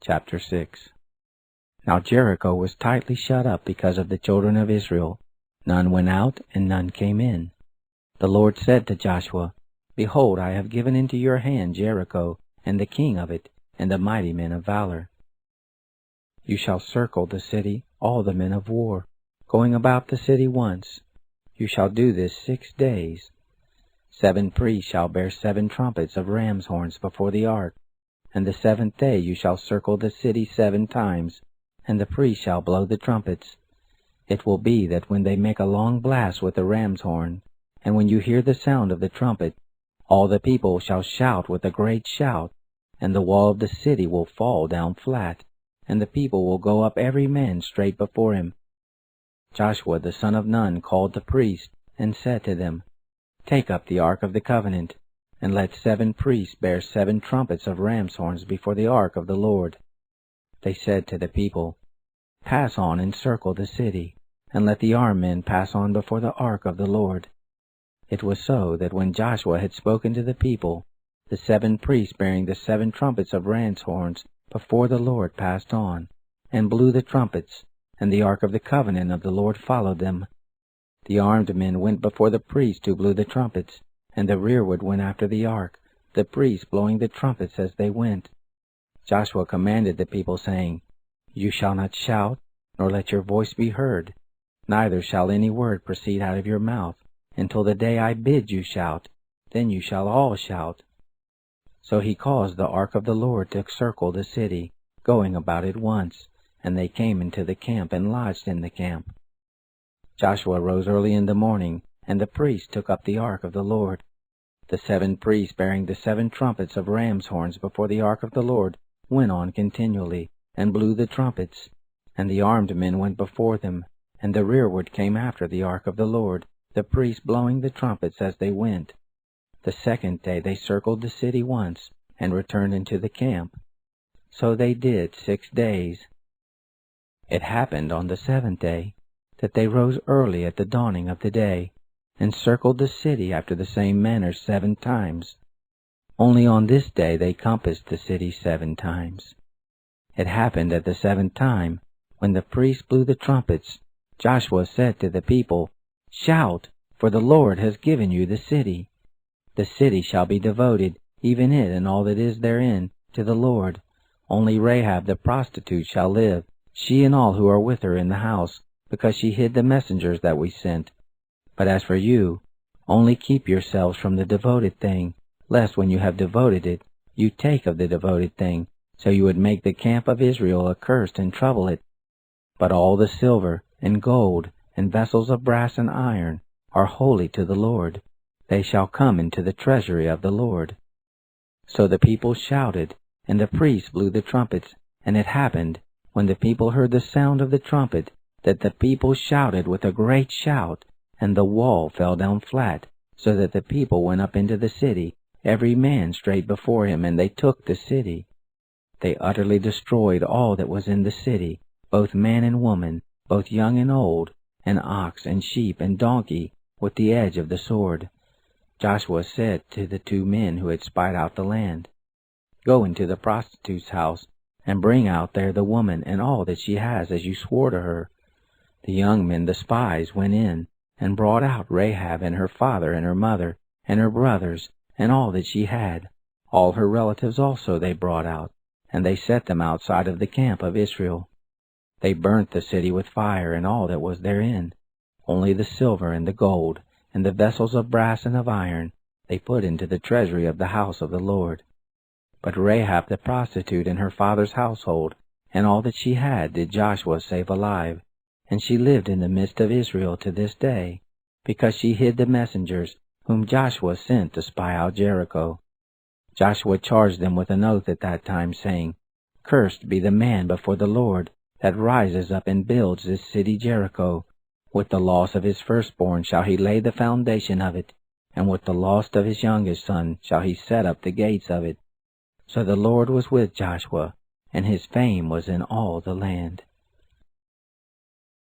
Chapter 6. Now Jericho was tightly shut up because of the children of Israel. None went out, and none came in. The Lord said to Joshua, Behold, I have given into your hand Jericho, and the king of it, and the mighty men of valor. You shall circle the city, all the men of war, going about the city once. You shall do this 6 days. 7 priests shall bear 7 trumpets of ram's horns before the ark. And the 7th day you shall circle the city 7 times, and the priests shall blow the trumpets. It will be that when they make a long blast with the ram's horn, and when you hear the sound of the trumpet, all the people shall shout with a great shout, and the wall of the city will fall down flat, and the people will go up every man straight before him. Joshua the son of Nun called the priests, and said to them, Take up the ark of the covenant, and let 7 priests bear 7 trumpets of ram's horns before the ark of the Lord. They said to the people, Pass on and circle the city, and let the armed men pass on before the ark of the Lord. It was so that when Joshua had spoken to the people, the 7 priests bearing the 7 trumpets of ram's horns before the Lord passed on, and blew the trumpets, and the ark of the covenant of the Lord followed them. The armed men went before the priests who blew the trumpets, and the rearward went after the ark, the priests blowing the trumpets as they went. Joshua commanded the people, saying, You shall not shout, nor let your voice be heard, neither shall any word proceed out of your mouth, until the day I bid you shout, then you shall all shout. So he caused the ark of the Lord to circle the city, going about it once, and they came into the camp and lodged in the camp. Joshua rose early in the morning, and the priests took up the ark of the Lord. The 7 priests bearing the 7 trumpets of ram's horns before the ark of the Lord went on continually, and blew the trumpets, and the armed men went before them, and the rearward came after the ark of the Lord, the priests blowing the trumpets as they went. The 2nd day they circled the city once, and returned into the camp. So they did 6 days. It happened on the 7th day, that they rose early at the dawning of the day, and circled the city after the same manner 7 times. Only on this day they compassed the city 7 times. It happened at the 7th time, when the priests blew the trumpets, Joshua said to the people, Shout, for the Lord has given you the city. The city shall be devoted, even it and all that is therein, to the Lord. Only Rahab the prostitute shall live, she and all who are with her in the house, because she hid the messengers that we sent. But as for you, only keep yourselves from the devoted thing, lest when you have devoted it, you take of the devoted thing, so you would make the camp of Israel accursed and trouble it. But all the silver and gold and vessels of brass and iron are holy to the Lord. They shall come into the treasury of the Lord. So the people shouted, and the priests blew the trumpets, and it happened, when the people heard the sound of the trumpet, that the people shouted with a great shout, and the wall fell down flat, so that the people went up into the city, every man straight before him, and they took the city. They utterly destroyed all that was in the city, both man and woman, both young and old, and ox and sheep and donkey, with the edge of the sword. Joshua said to the 2 men who had spied out the land, Go into the prostitute's house, and bring out there the woman and all that she has, as you swore to her. The young men, the spies, went in, and brought out Rahab and her father and her mother, and her brothers, and all that she had. All her relatives also they brought out, and they set them outside of the camp of Israel. They burnt the city with fire and all that was therein. Only the silver and the gold, and the vessels of brass and of iron, they put into the treasury of the house of the Lord. But Rahab the prostitute and her father's household, and all that she had, did Joshua save alive. And she lived in the midst of Israel to this day, because she hid the messengers whom Joshua sent to spy out Jericho. Joshua charged them with an oath at that time, saying, Cursed be the man before the Lord that rises up and builds this city Jericho. With the loss of his firstborn shall he lay the foundation of it, and with the loss of his youngest son shall he set up the gates of it. So the Lord was with Joshua, and his fame was in all the land.